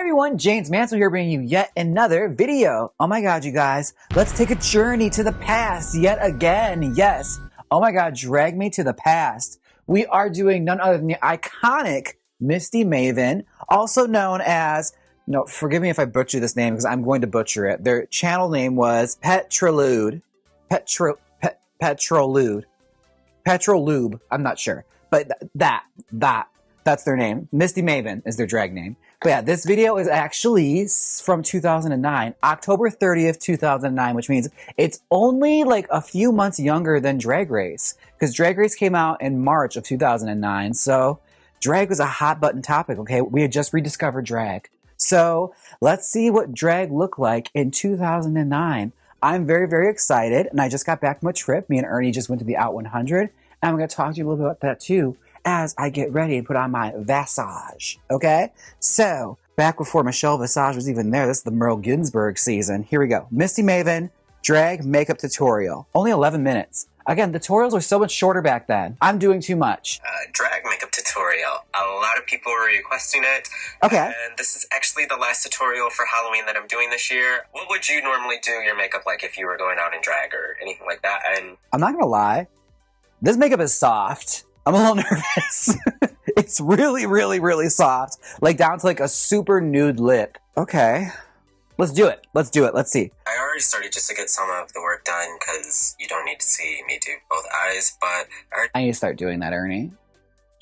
everyone, Jaymes Mansfield here bringing you yet another video. Oh my god, you guys, let's take a journey to the past yet again. Yes. Oh my god, drag me to the past. We are doing none other than the iconic Misty Maven, also known as, no, forgive me if I butcher this name because I'm going to butcher it. Their channel name was Petrilude. Petrilude. Petrilude. I'm not sure. But that's their name. Misty Maven is their drag name. But yeah, this video is actually from 2009, October 30th, 2009, which means it's only like a few months younger than Drag Race, because Drag Race came out in March of 2009. So drag was a hot button topic, okay? We had just rediscovered drag. So let's see what drag looked like in 2009. I'm very, very excited, and I just got back from a trip. Me and Ernie just went to the Out 100, and I'm going to talk to you a little bit about that too as I get ready and put on my Visage, okay? So, back before Michelle Visage was even there, this is the Merle Ginsburg season. Here we go. Misty Maven, drag makeup tutorial. Only 11 minutes. Again, the tutorials were so much shorter back then. I'm doing too much. Drag makeup tutorial. A lot of people were requesting it. Okay. And this is actually the last tutorial for Halloween that I'm doing this year. What would you normally do your makeup like if you were going out in drag or anything like that? And I'm not gonna lie. This makeup is soft. I'm a little nervous. It's really, really, really soft. Like down to like a super nude lip. Okay. Let's do it. Let's do it. Let's see. I already started just to get some of the work done because you don't need to see me do both eyes, but I need to start doing that, Ernie.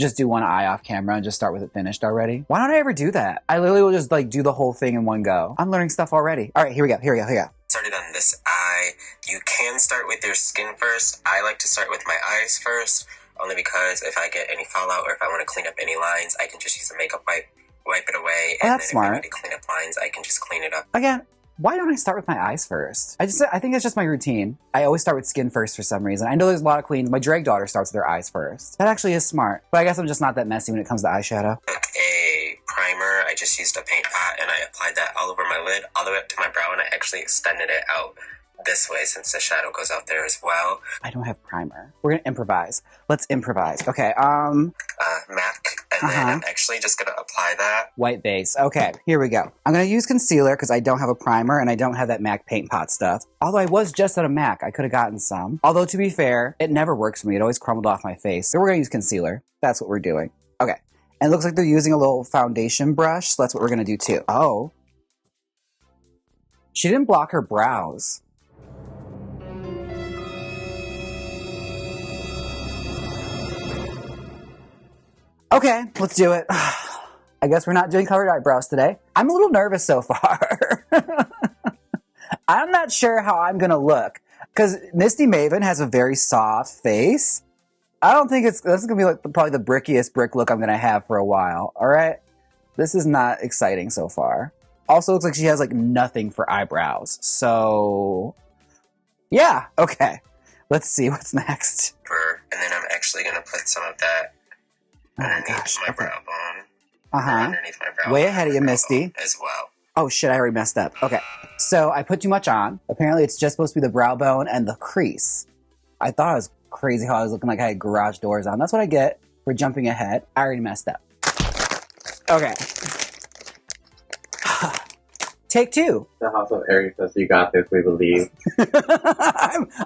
Just do one eye off camera and just start with it finished already. Why don't I ever do that? I literally will just like do the whole thing in one go. I'm learning stuff already. All right, here we go. Here we go. Here we go. Started on this eye. You can start with your skin first. I like to start with my eyes first, only because if I get any fallout or if I want to clean up any lines, I can just use a makeup wipe it away, and that's then smart. if I need to clean up lines, I can just clean it up. Again, why don't I start with my eyes first? I think it's just my routine. I always start with skin first for some reason. I know there's a lot of queens. My drag daughter starts with their eyes first. That actually is smart. But I guess I'm just not that messy when it comes to eyeshadow. Took a primer. I just used a paint pot, and I applied that all over my lid, all the way up to my brow, and I actually extended it out this way since the shadow goes out there as well. I don't have primer. We're gonna improvise. Let's improvise. Okay, MAC, and then I'm actually just gonna apply that. White base. Okay, here we go. I'm gonna use concealer because I don't have a primer and I don't have that MAC paint pot stuff. Although I was just at a MAC, I could have gotten some. Although to be fair, it never works for me. It always crumbled off my face. So we're gonna use concealer. That's what we're doing. Okay, and it looks like they're using a little foundation brush, so that's what we're gonna do too. Oh. She didn't block her brows. Okay, let's do it. I guess we're not doing covered eyebrows today. I'm a little nervous so far. I'm not sure how I'm gonna look because Misty Maven has a very soft face. I don't think this is gonna be like probably the brickiest brick look I'm gonna have for a while. All right, this is not exciting so far. Also, looks like she has like nothing for eyebrows. So, yeah, okay. Let's see what's next. And then I'm actually gonna put some of that underneath my brow bone. Underneath my brow. Way ahead of you, Misty. As well. Oh shit, I already messed up. Okay. So I put too much on. Apparently it's just supposed to be the brow bone and the crease. I thought it was crazy how I was looking like I had garage doors on. That's what I get for jumping ahead. I already messed up. Okay. Take two. The House of Aries says you got this, we believe.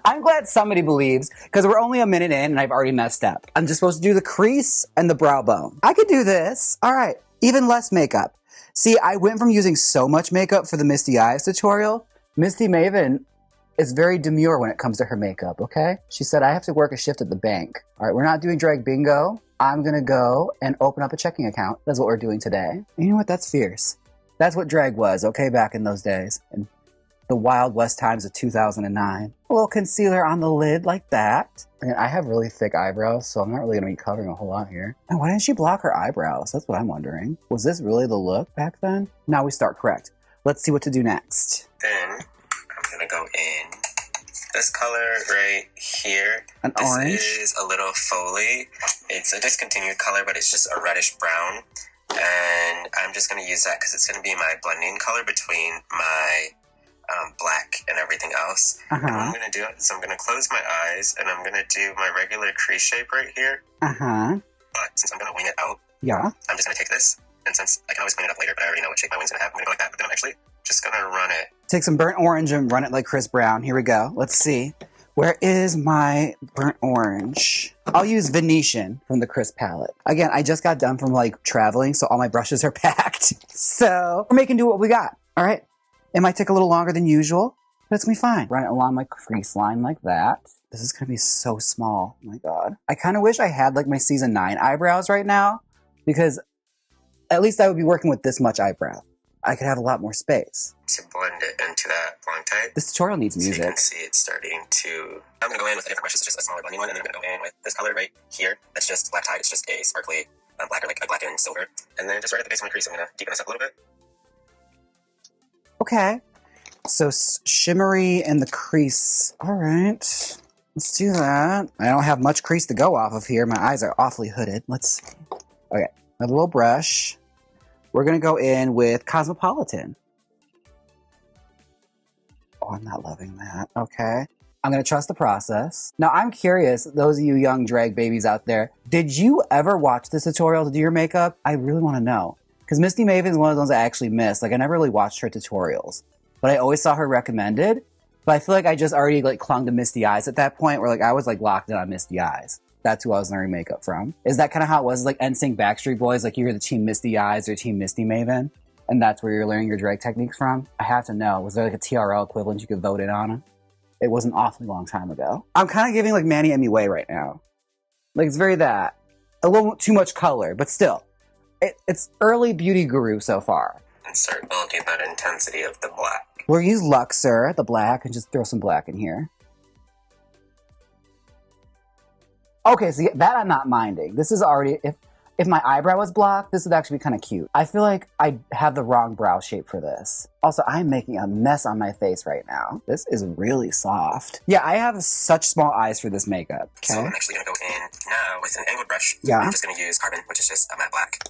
I'm glad somebody believes, because we're only a minute in and I've already messed up. I'm just supposed to do the crease and the brow bone. I could do this. All right. Even less makeup. See, I went from using so much makeup for the Misty Eyes tutorial. Misty Maven is very demure when it comes to her makeup, okay? She said, I have to work a shift at the bank. All right, we're not doing drag bingo. I'm going to go and open up a checking account. That's what we're doing today. And you know what? That's fierce. That's what drag was, okay, back in those days. In the Wild West times of 2009. A little concealer on the lid like that. And I have really thick eyebrows, so I'm not really going to be covering a whole lot here. And why didn't she block her eyebrows? That's what I'm wondering. Was this really the look back then? Now we start correct. Let's see what to do next. Then I'm going to go in this color right here. This orange? This is a little Foley. It's a discontinued color, but it's just a reddish brown. And I'm just going to use that because it's going to be my blending color between my black and everything else. And what I'm going to do is I'm going to close my eyes and I'm going to do my regular crease shape right here. But since I'm going to wing it out, yeah, I'm just going to take this And since I can always clean it up later, but I already know what shape my wing's gonna have, I'm gonna go like that. But then I'm actually just gonna run it. Take some burnt orange and run it like Chris Brown. Here we go. Let's see. Where is my burnt orange? I'll use Venetian from the Chris palette. Again, I just got done from like traveling, so all my brushes are packed. So we're making do what we got. All right. It might take a little longer than usual, but it's gonna be fine. Run it along my crease line like that. This is gonna be so small. Oh my God. I kind of wish I had like my season 9 eyebrows right now, because at least I would be working with this much eyebrow. I could have a lot more space. To blend it into that blonde type. This tutorial needs music. So you can see it's starting to... I'm going to go in with a different brush. It's just a smaller blending one. And then I'm going to go in with this color right here. That's just black tide. It's just a sparkly black, or like a black and silver. And then just right at the base of my crease, I'm going to deepen this up a little bit. Okay. So shimmery in the crease. All right. Let's do that. I don't have much crease to go off of here. My eyes are awfully hooded. Let's see. Okay. Another little brush. We're going to go in with Cosmopolitan. Oh, I'm not loving that. Okay. I'm going to trust the process. Now, I'm curious, those of you young drag babies out there, did you ever watch this tutorial to do your makeup? I really want to know. Because Misty Maven is one of those I actually missed. Like, I never really watched her tutorials. But I always saw her recommended. But I feel like I just already, like, clung to Misty Eyes at that point, where, like, I was, like, locked in on Misty Eyes. That's who I was learning makeup from. Is that kind of how it was? Like NSYNC Backstreet Boys, like you're the team Misty Eyes or team Misty Maven, and that's where you're learning your drag techniques from? I have to know. Was there like a TRL equivalent you could vote in on? It was an awfully long time ago. I'm kind of giving like Manny MUA right now. Like it's very that. A little too much color, but still. It's early beauty guru so far. And start building that intensity of the black. We'll use Luxor, the black, and just throw some black in here. Okay, so that I'm not minding. This is already, if my eyebrow was blocked, this would actually be kind of cute. I feel like I have the wrong brow shape for this. Also, I'm making a mess on my face right now. This is really soft. Yeah, I have such small eyes for this makeup. Okay. So I'm actually going to go in now with an angled brush. Yeah. I'm just going to use Carbon, which is just a matte black.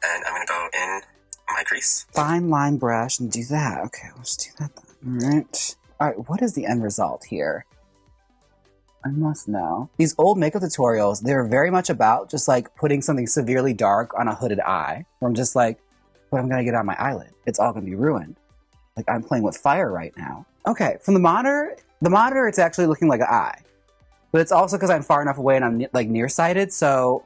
And I'm going to go in my crease. Fine line brush and do that. Okay, let's do that then. All right. All right, what is the end result here? I must know. These old makeup tutorials, they're very much about just like putting something severely dark on a hooded eye. Where I'm just like, but I'm gonna get on my eyelid. It's all gonna be ruined. Like I'm playing with fire right now. Okay, from the monitor, it's actually looking like an eye. But it's also because I'm far enough away and I'm like nearsighted, so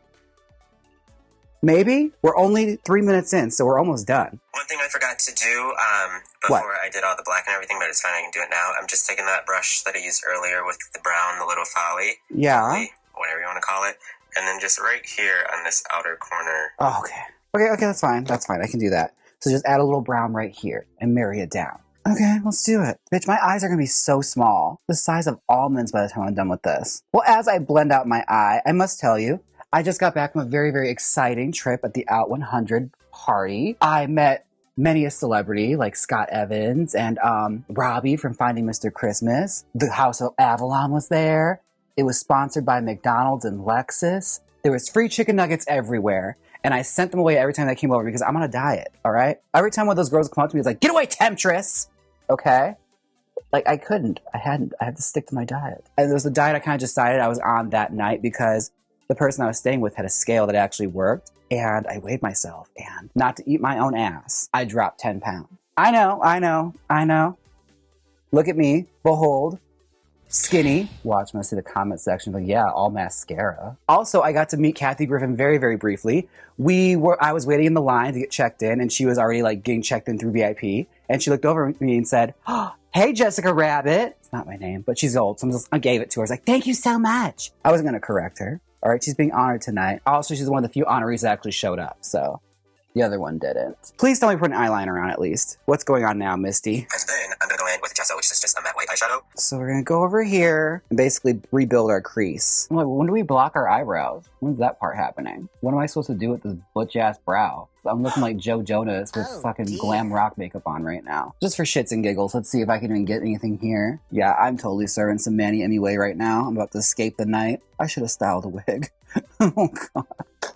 maybe? We're only 3 minutes in, so we're almost done. One thing I forgot to do before I did all the black and everything, but it's fine, I can do it now. I'm just taking that brush that I used earlier with the brown, the little folly. Yeah. Whatever you want to call it. And then just right here on this outer corner. Oh, okay. Okay, that's fine. That's fine. I can do that. So just add a little brown right here and marry it down. Okay, let's do it. Bitch, my eyes are going to be so small. The size of almonds by the time I'm done with this. Well, as I blend out my eye, I must tell you, I just got back from a very, very exciting trip at the Out 100 party. I met many a celebrity like Scott Evans and Robbie from Finding Mr. Christmas. The House of Avalon was there. It was sponsored by McDonald's and Lexus. There was free chicken nuggets everywhere. And I sent them away every time they came over because I'm on a diet, all right? Every time one of those girls come up to me, it's like, get away, temptress, okay? Like, I couldn't. I had to stick to my diet. And it was the diet I kind of decided I was on that night because the person I was staying with had a scale that actually worked, and I weighed myself, and not to eat my own ass, I dropped 10 pounds. I know. Look at me. Behold. Skinny. Watch when I see the comment section, like, yeah, all mascara. Also, I got to meet Kathy Griffin very, very briefly. I was waiting in the line to get checked in, and she was already, like, getting checked in through VIP, and she looked over at me and said, oh, hey, Jessica Rabbit. It's not my name, but she's old, so I gave it to her. I was like, thank you so much. I wasn't going to correct her. All right, she's being honored tonight. Also, she's one of the few honorees that actually showed up, so the other one didn't. Please tell me put an eyeliner on at least. What's going on now, Misty? And then I'm going to go in with Gesso, which is just a matte white eyeshadow. So we're going to go over here and basically rebuild our crease. I'm like, when do we block our eyebrows? When's that part happening? What am I supposed to do with this butch-ass brow? I'm looking like Joe Jonas with fucking glam rock makeup on right now. Just for shits and giggles. Let's see if I can even get anything here. Yeah, I'm totally serving some Manny MUA right now. I'm about to escape the night. I should have styled a wig. Oh, God.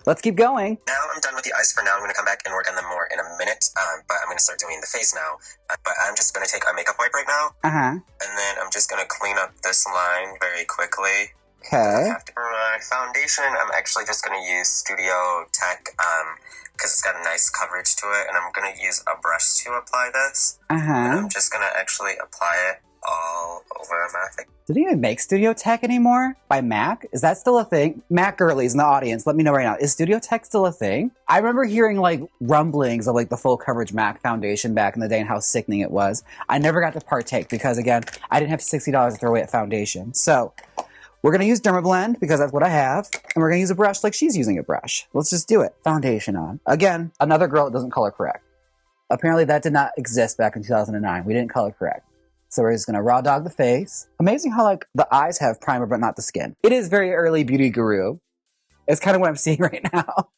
Let's keep going. Now I'm done with the eyes for now. I'm going to come back and work on them more in a minute. But I'm going to start doing the face now. But I'm just going to take a makeup wipe right now. Uh-huh. And then I'm just going to clean up this line very quickly. Okay. After my foundation, I'm actually just going to use Studio Tech because it's got a nice coverage to it, and I'm going to use a brush to apply this. And I'm just going to actually apply it all over my face. Do they even make Studio Tech anymore? By MAC? Is that still a thing? MAC girlies in the audience, let me know right now. Is Studio Tech still a thing? I remember hearing like rumblings of like the full coverage MAC foundation back in the day and how sickening it was. I never got to partake because again, I didn't have $60 to throw away at foundation. So we're gonna use Dermablend because that's what I have. And we're gonna use a brush like she's using a brush. Let's just do it. Foundation on. Again, another girl that doesn't color correct. Apparently that did not exist back in 2009. We didn't color correct. So we're just going to raw dog the face. Amazing how like the eyes have primer but not the skin. It is very early beauty guru. It's kind of what I'm seeing right now.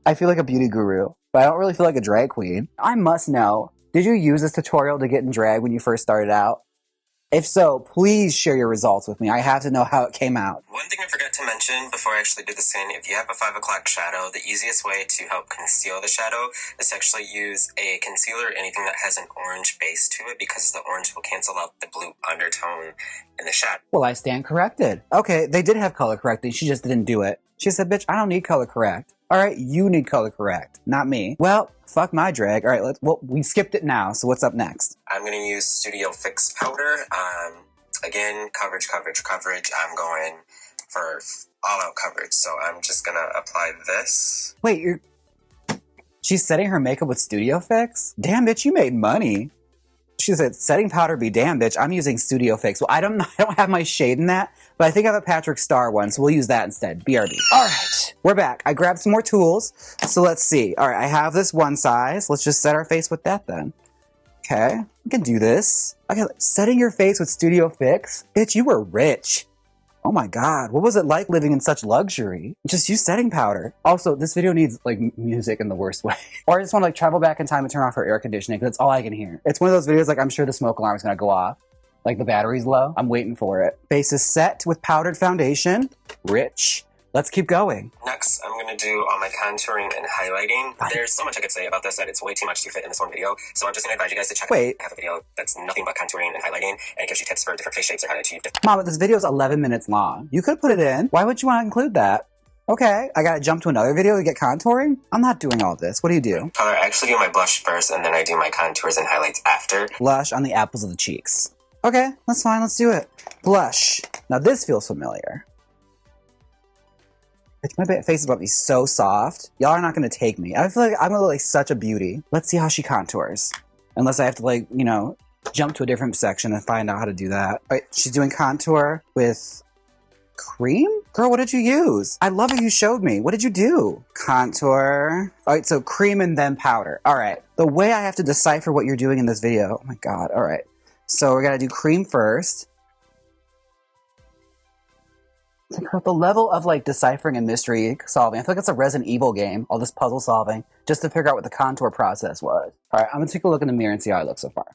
I feel like a beauty guru, but I don't really feel like a drag queen. I must know, did you use this tutorial to get in drag when you first started out? If so, please share your results with me. I have to know how it came out. One thing I forgot to mention before I actually did the skin, if you have a 5 o'clock shadow, the easiest way to help conceal the shadow is to actually use a concealer or anything that has an orange base to it because the orange will cancel out the blue undertone in the shadow. Well, I stand corrected. Okay, they did have color correcting. She just didn't do it. She said, bitch, I don't need color correct. All right, you need color correct, not me. Well, fuck my drag. All right, we skipped it now, so what's up next? I'm going to use Studio Fix Powder. Again, coverage. I'm going for all-out coverage, so I'm just going to apply this. Wait, she's setting her makeup with Studio Fix? Damn, bitch, you made money. She said, setting powder be damn, bitch. I'm using Studio Fix. Well, I don't have my shade in that, but I think I have a Patrick Star one, so we'll use that instead. BRB. All right, we're back. I grabbed some more tools, so let's see. All right, I have this one size. Let's just set our face with that then. Okay, we can do this. Okay, setting your face with Studio Fix? Bitch, you were rich. Oh my God, what was it like living in such luxury? Just use setting powder. Also, this video needs like music in the worst way. Or I just want to like travel back in time and turn off her air conditioning because that's all I can hear. It's one of those videos like I'm sure the smoke alarm is gonna go off. Like the battery's low. I'm waiting for it. Base is set with powdered foundation. Rich. Let's keep going. Next, I'm going to do all my contouring and highlighting. There's so much I could say about this that it's way too much to fit in this one video. So I'm just going to advise you guys to check out. I have a video that's nothing but contouring and highlighting, and it gives you tips for different face shapes or how to achieve different. Mom, but this video is 11 minutes long. You could put it in. Why would you want to include that? Okay, I gotta jump to another video to get contouring? I'm not doing all this. What do you do? Color, I actually do my blush first, and then I do my contours and highlights after. Blush on the apples of the cheeks. Okay, that's fine. Let's do it. Blush. Now this feels familiar. My face is about to be so soft. Y'all are not going to take me. I feel like I'm going to look like such a beauty. Let's see how she contours. Unless I have to like, you know, jump to a different section and find out how to do that. All right, she's doing contour with cream? Girl, what did you use? I love it you showed me. What did you do? Contour. All right, so cream and then powder. All right. The way I have to decipher what you're doing in this video. Oh my God. All right. So we're going to do cream first. The level of like deciphering and mystery solving. I feel like it's a Resident Evil game, all this puzzle solving, just to figure out what the contour process was. All right, I'm gonna take a look in the mirror and see how I look so far.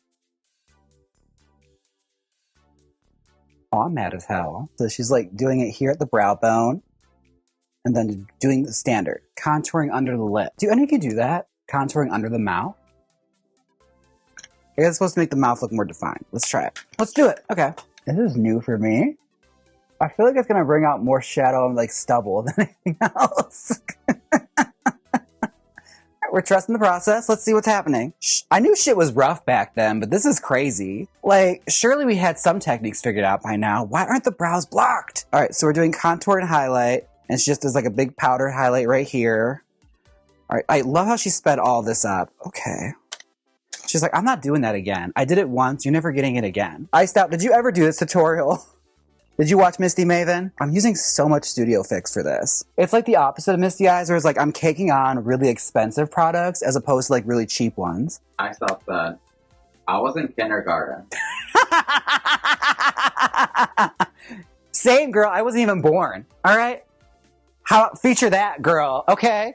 Oh, I'm mad as hell. So she's like doing it here at the brow bone and then doing the standard, contouring under the lip. Do any of you do that? Contouring under the mouth? I guess it's supposed to make the mouth look more defined. Let's try it. Let's do it. Okay. This is new for me. I feel like it's going to bring out more shadow and like stubble than anything else. We're trusting the process. Let's see what's happening. I knew shit was rough back then, but this is crazy. Like, surely we had some techniques figured out by now. Why aren't the brows blocked? All right, so we're doing contour and highlight. And it's just there's like a big powder highlight right here. All right, I love how she sped all this up. Okay. She's like, I'm not doing that again. I did it once. You're never getting it again. Iced out. Did you ever do this tutorial? Did you watch Misty Maven? I'm using so much Studio Fix for this. It's like the opposite of Misty Eyes, where it's like I'm caking on really expensive products as opposed to like really cheap ones. I felt that. I was in kindergarten. Same, girl. I wasn't even born. All right? Feature that, girl. Okay?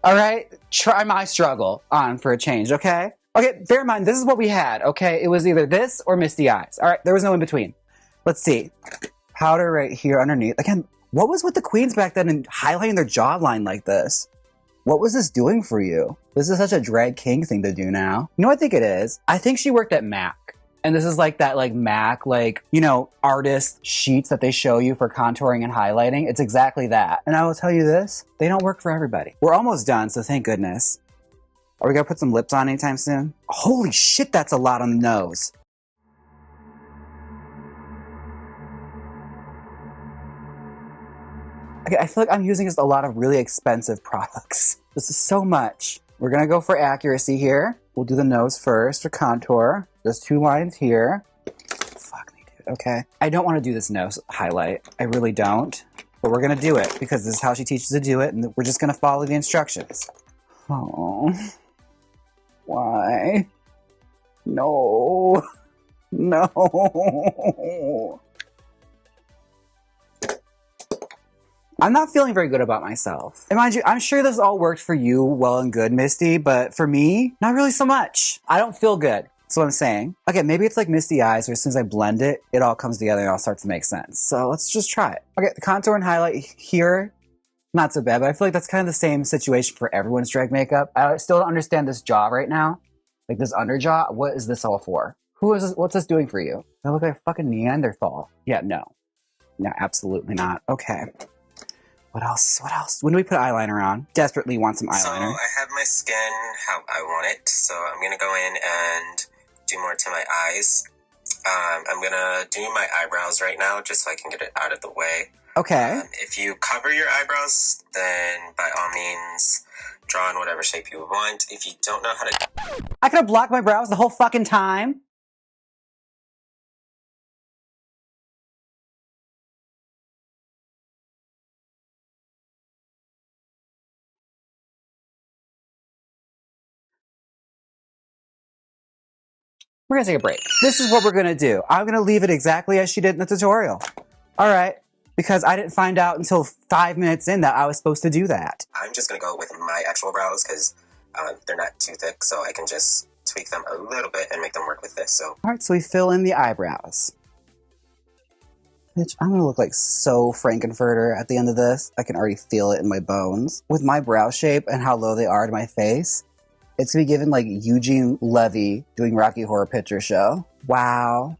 All right? Try my struggle on for a change, okay? Okay, bear in mind, this is what we had, okay? It was either this or Misty Eyes. All right? There was no in between. Let's see. Powder right here underneath. Again, what was with the queens back then and highlighting their jawline like this? What was this doing for you? This is such a drag king thing to do now. You know what I think it is? I think she worked at MAC. And this is like that like MAC, like, you know, artist sheets that they show you for contouring and highlighting. It's exactly that. And I will tell you this, they don't work for everybody. We're almost done, so thank goodness. Are we gonna put some lips on anytime soon? Holy shit, that's a lot on the nose. Okay, I feel like I'm using just a lot of really expensive products. This is so much. We're gonna go for accuracy here. We'll do the nose first for contour. There's 2 lines here. Fuck me, dude. Okay. I don't want to do this nose highlight. I really don't. But we're gonna do it because this is how she teaches to do it, and we're just gonna follow the instructions. Oh. Why? No. No. I'm not feeling very good about myself. And mind you, I'm sure this all worked for you well and good, Misty, but for me, not really so much. I don't feel good. That's what I'm saying. Okay, maybe it's like Misty Eyes, where as soon as I blend it, it all comes together and it all starts to make sense. So let's just try it. Okay, the contour and highlight here, not so bad, but I feel like that's kind of the same situation for everyone's drag makeup. I still don't understand this jaw right now. Like this under jaw, what is this all for? Who is this? What's this doing for you? I look like a fucking Neanderthal. Yeah, no. No, absolutely not. Okay. What else? What else? When do we put eyeliner on? Desperately want some eyeliner. So I have my skin how I want it, so I'm going to go in and do more to my eyes. I'm going to do my eyebrows right now just so I can get it out of the way. Okay. If you cover your eyebrows, then by all means, draw in whatever shape you want. If you don't know how to... I could have blocked my brows the whole fucking time. We're gonna take a break. This is what we're gonna do. I'm gonna leave it exactly as she did in the tutorial. All right, because I didn't find out until 5 minutes in that I was supposed to do that. I'm just gonna go with my actual brows because they're not too thick, so I can just tweak them a little bit and make them work with this. So. All right, so we fill in the eyebrows. Bitch, I'm gonna look like so Frankenfurter at the end of this. I can already feel it in my bones. With my brow shape and how low they are to my face, it's gonna be given like Eugene Levy doing Rocky Horror Picture Show. Wow.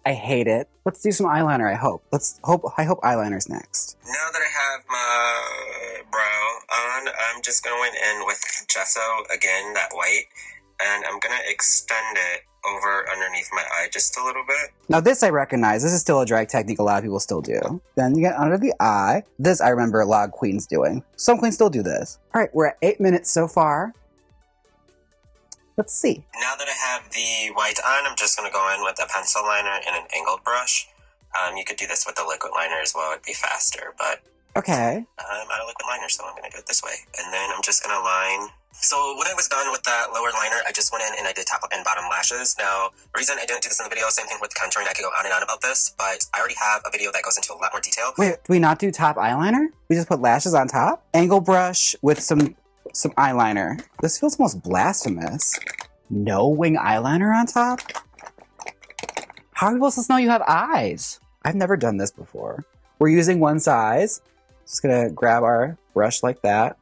I hate it. Let's do some eyeliner, I hope. I hope eyeliner's next. Now that I have my brow on, I'm just going in with gesso, again, that white, and I'm gonna extend it over underneath my eye just a little bit. Now this I recognize. This is still a drag technique a lot of people still do. Then you get under the eye. This I remember a lot of queens doing. Some queens still do this. All right, we're at 8 minutes so far. Let's see. Now that I have the white on, I'm just going to go in with a pencil liner and an angled brush. You could do this with the liquid liner as well. It'd be faster, but okay. I'm out of liquid liner, so I'm going to do it this way. And then I'm just going to line. So when I was done with that lower liner, I just went in and I did top and bottom lashes. Now, the reason I didn't do this in the video, same thing with contouring, I could go on and on about this, but I already have a video that goes into a lot more detail. Wait, do we not do top eyeliner? We just put lashes on top? Angle brush with some eyeliner. This feels almost blasphemous. No wing eyeliner on top? How are we supposed to know you have eyes? I've never done this before. We're using one size. Just gonna grab our brush like that.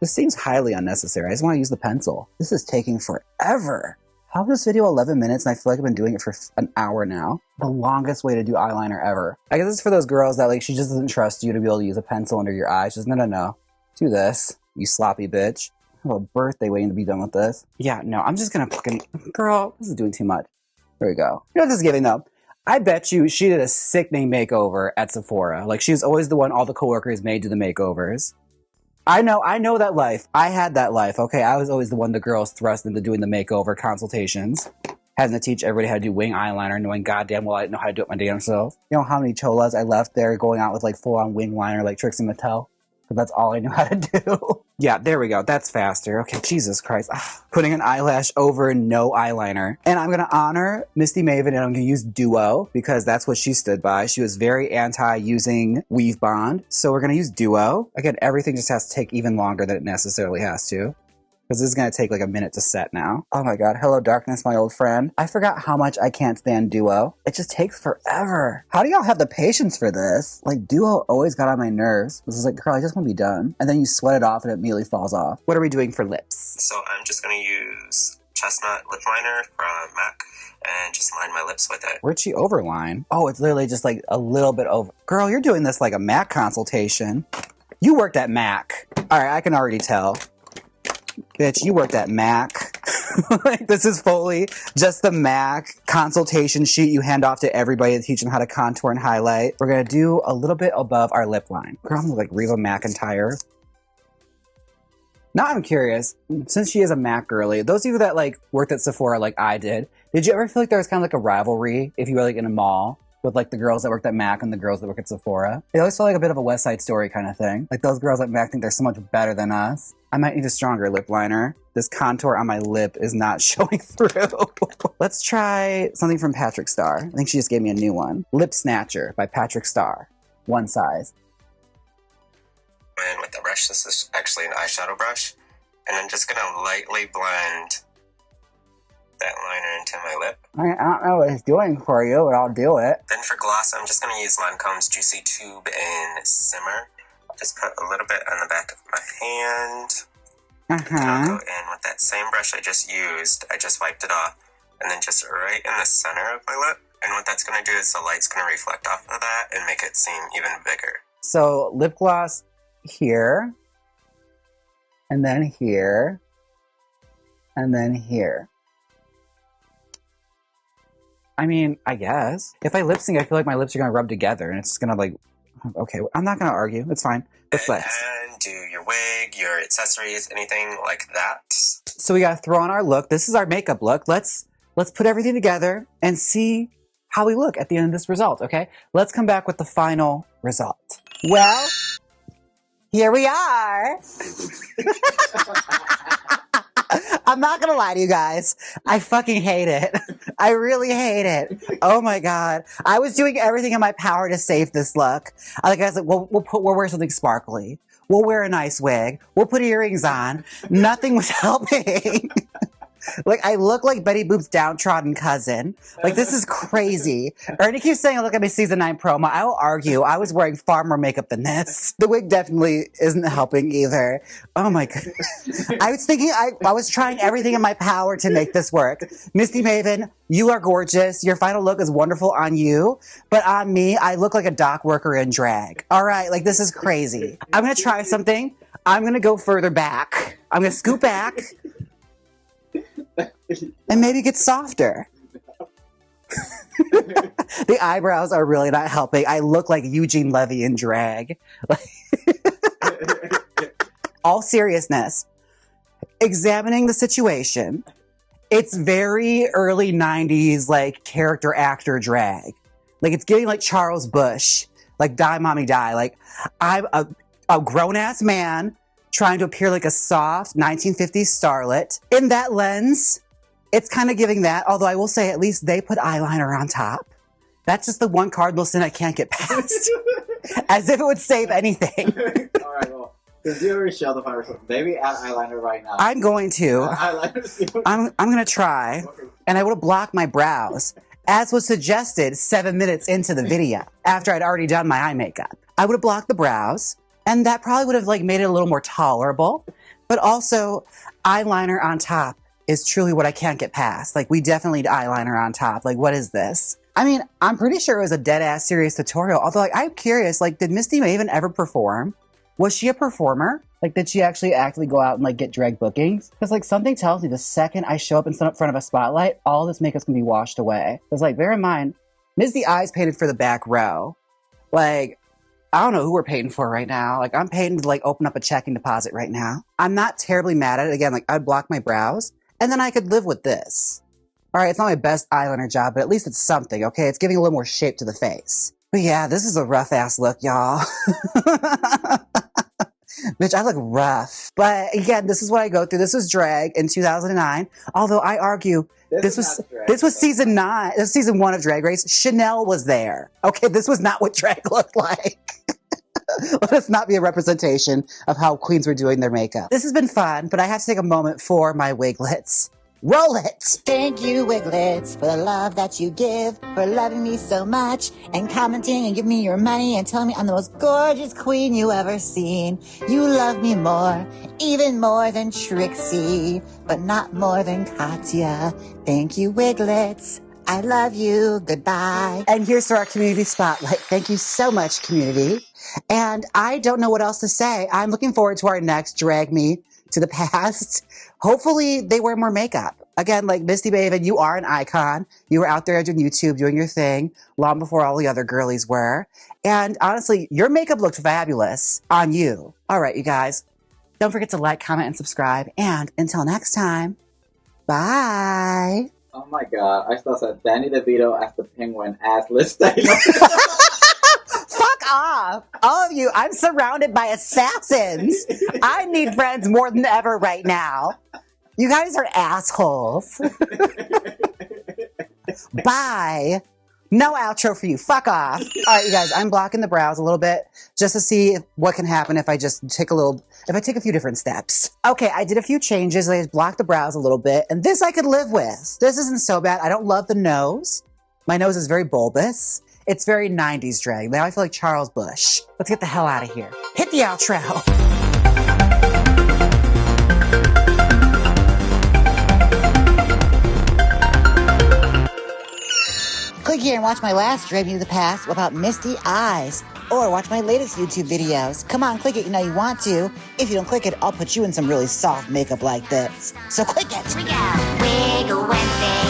This seems highly unnecessary. I just want to use the pencil. This is taking forever. How is this video 11 minutes and I feel like I've been doing it for an hour now? The longest way to do eyeliner ever. I guess it's for those girls that like, she just doesn't trust you to be able to use a pencil under your eyes. She's no. Do this, you sloppy bitch. I have a birthday waiting to be done with this. Yeah, no, I'm just gonna fucking, girl, this is doing too much. There we go. You know what this is giving though? I bet you she did a sickening makeover at Sephora. Like she was always the one all the coworkers made do the makeovers. I know that life. I had that life, okay? I was always the one the girls thrust into doing the makeover consultations. Having to teach everybody how to do wing eyeliner, knowing goddamn well I didn't know how to do it my damn self. You know how many cholas I left there going out with like full-on wing liner like Trixie Mattel? But that's all I knew how to do. Yeah, there we go. That's faster. Okay, Jesus Christ. Putting an eyelash over no eyeliner. And I'm going to honor Misty Maven and I'm going to use Duo because that's what she stood by. She was very anti-using weave bond. So we're going to use Duo. Again, everything just has to take even longer than it necessarily has to. Because this is going to take like a minute to set now. Oh my god. Hello, darkness, my old friend. I forgot how much I can't stand Duo. It just takes forever. How do y'all have the patience for this? Like, Duo always got on my nerves. This is like, girl, I just want to be done. And then you sweat it off and it immediately falls off. What are we doing for lips? So I'm just going to use Chestnut Lip Liner from MAC and just line my lips with it. Where'd she overline? Oh, it's literally just like a little bit over. Girl, you're doing this like a MAC consultation. You worked at MAC. All right, I can already tell. Bitch, you worked at MAC. Like, this is fully just the MAC consultation sheet you hand off to everybody to teach them how to contour and highlight. We're going to do a little bit above our lip line. Girl, I'm like Reba McEntire. Now I'm curious, since she is a MAC girly, those of you that like worked at Sephora like I did you ever feel like there was kind of like a rivalry if you were like in a mall with like the girls that worked at MAC and the girls that work at Sephora? It always felt like a bit of a West Side Story kind of thing. Like those girls at MAC think they're so much better than us. I might need a stronger lip liner. This contour on my lip is not showing through. Let's try something from Patrick Star. I think she just gave me a new one. Lip Snatcher by Patrick Star. One size. And with the brush, this is actually an eyeshadow brush. And I'm just going to lightly blend that liner into my lip. I don't know what it's doing for you, but I'll do it. Then for gloss, I'm just going to use Lancome's Juicy Tube in Simmer. I'll just put a little bit on the back of my hand. And I'll go in with that same brush I just used. I just wiped it off. And then just right in the center of my lip. And what that's going to do is the light's going to reflect off of that and make it seem even bigger. So lip gloss here. And then here. And then here. I mean, I guess. If I lip sync, I feel like my lips are going to rub together and it's going to like, okay, I'm not going to argue. It's fine. Let's flex. And do your wig, your accessories, anything like that. So we got to throw on our look. This is our makeup look. Let's put everything together and see how we look at the end of this result, okay? Let's come back with the final result. Well, here we are. I'm not gonna lie to you guys. I fucking hate it. I really hate it. Oh my god. I was doing everything in my power to save this look. Like I was like, we'll wear something sparkly. We'll wear a nice wig. We'll put earrings on. Nothing was helping. Like, I look like Betty Boop's downtrodden cousin. Like, this is crazy. Ernie keeps saying, look at my season 9 promo. I will argue. I was wearing far more makeup than this. The wig definitely isn't helping either. Oh my goodness. I was thinking, I was trying everything in my power to make this work. Misty Maven, you are gorgeous. Your final look is wonderful on you. But on me, I look like a dock worker in drag. All right, like, this is crazy. I'm going to try something. I'm going to go further back. I'm going to scoot back. And maybe get softer. The eyebrows are really not helping. I look like Eugene Levy in drag. All seriousness, examining the situation, it's very early 90s, like, character actor drag. Like, it's getting like Charles Bush, like Die Mommy Die. Like, I'm a grown-ass man trying to appear like a soft 1950s starlet. In that lens, it's kind of giving that, although I will say at least they put eyeliner on top. That's just the one cardinal sin I can't get past. As if it would save anything. All right, well, because you already showed the fire, so maybe add eyeliner right now. I'm going to. Eyeliner. I'm going to try. And I would have blocked my brows, as was suggested 7 minutes into the video, after I'd already done my eye makeup. I would have blocked the brows, and that probably would have like made it a little more tolerable. But also, eyeliner on top is truly what I can't get past. Like, we definitely need eyeliner on top. Like, what is this? I mean, I'm pretty sure it was a dead-ass serious tutorial. Although, like, I'm curious, like, did Misty Maven ever perform? Was she a performer? Like, did she actually actively go out and, like, get drag bookings? Because, like, something tells me the second I show up in front of a spotlight, all this makeup's gonna be washed away. Because, like, bear in mind, Misty Eyes painted for the back row. Like, I don't know who we're paying for right now. Like, I'm paying to, like, open up a checking deposit right now. I'm not terribly mad at it. Again, like, I'd block my brows, and then I could live with this. All right, it's not my best eyeliner job, but at least it's something, okay? It's giving a little more shape to the face. But yeah, this is a rough-ass look, y'all. Bitch, I look rough. But again, this is what I go through. This was drag in 2009. Although I argue, this was season 9. This was season 1 of Drag Race. Chanel was there. Okay, this was not what drag looked like. Let us not be a representation of how queens were doing their makeup. This has been fun, but I have to take a moment for my wiglets. Roll it! Thank you, Wiglets, for the love that you give, for loving me so much, and commenting and giving me your money and telling me I'm the most gorgeous queen you ever seen. You love me more, even more than Trixie, but not more than Katya. Thank you, Wiglets. I love you. Goodbye. And here's to our community spotlight. Thank you so much, community. And I don't know what else to say. I'm looking forward to our next Drag Me to the Past. Hopefully they wear more makeup. Again, like Misty Maven, you are an icon. You were out there on YouTube doing your thing long before all the other girlies were. And honestly, your makeup looked fabulous on you. All right, you guys. Don't forget to like, comment, and subscribe. And until next time, bye. Oh my god, I still said Danny DeVito as the penguin as Liz Taylor. Fuck off. All of you, I'm surrounded by assassins. I need friends more than ever right now. You guys are assholes. Bye. No outro for you. Fuck off. All right, you guys, I'm blocking the brows a little bit just to see what can happen if I just take a few different steps. Okay, I did a few changes. I just blocked the brows a little bit, and this I could live with. This isn't so bad. I don't love the nose. My nose is very bulbous. It's very 90s drag. Now I feel like Charles Bush. Let's get the hell out of here. Hit the outro. Click here and watch my last Drag Me to the Past about misty eyes. Or watch my latest YouTube videos. Come on, click it, you know you want to. If you don't click it, I'll put you in some really soft makeup like this. So click it. Wiggle Wednesday.